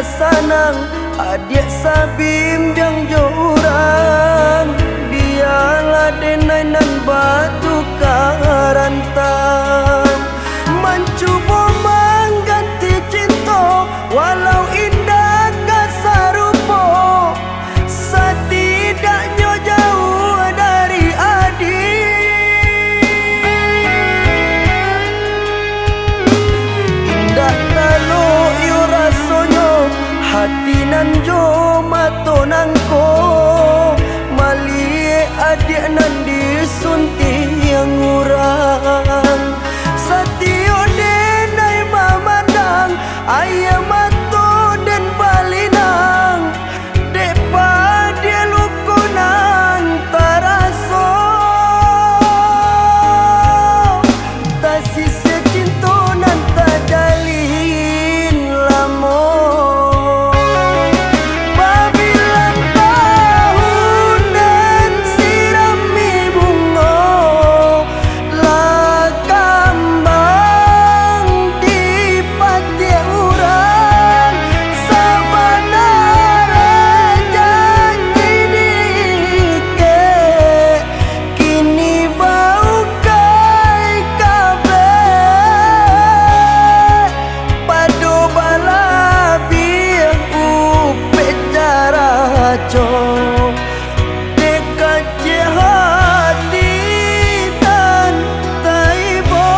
kasanang adik sabim yang joran biarlah denai nan batu karantang mencuba mengganti cinta walau indah kasarupo setidaknya jauh dari adik indah talo yo rasonyo hati nan jo mato nangko malie adik nan disunting yang urang satio denai mamandang ayam mato dan balinang depa dia lukunan taraso tak sisa cinta nan tak jalin lamo babilan tahun dan sirami bunga lah kambang di pati urang sabanara janji dike kini bau kai kabe padu balabi upe caraco dekat je hati dan taibo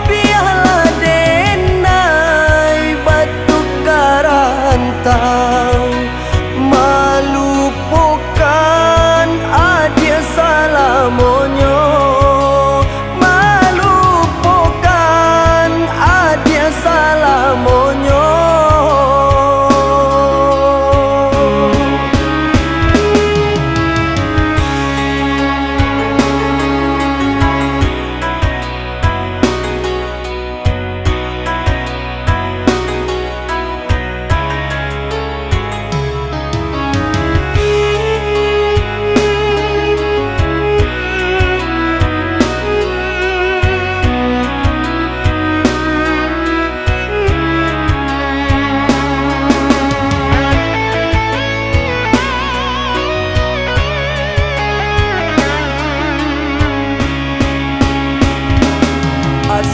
biarlah denai batu karantang malupakan adik salamonyo malupakan adik salamonyo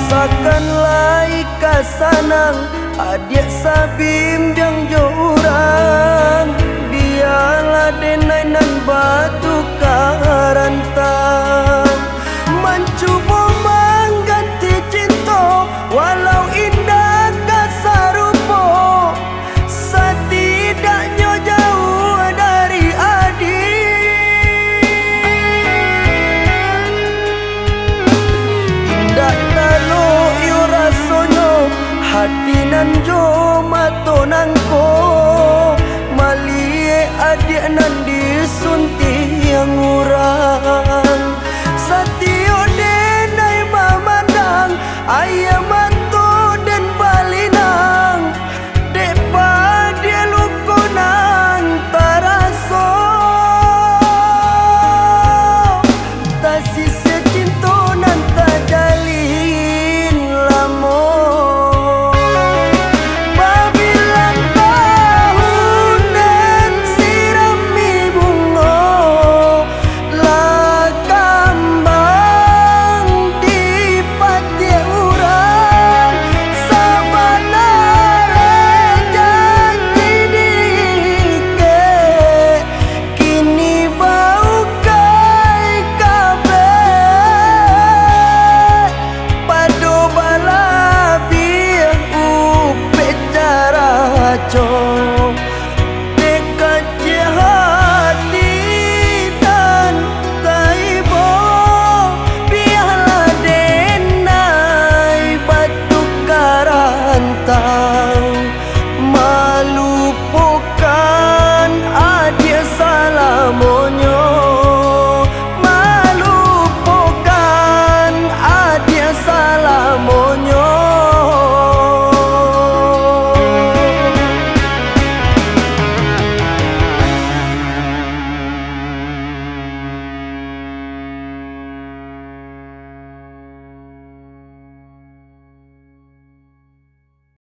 asakanlah kasanang adik sabim yang joran biarlah denai nan batu karantang mencuba mengganti cinta walau indah kasarupo setidaknya jauh dari adik indah talo yo rasonyo hati nan jo mato nangko malie adik nan disunting yang urang satio denai mamandang ayam mato dan balinang depa dia lukunan taraso tak sisa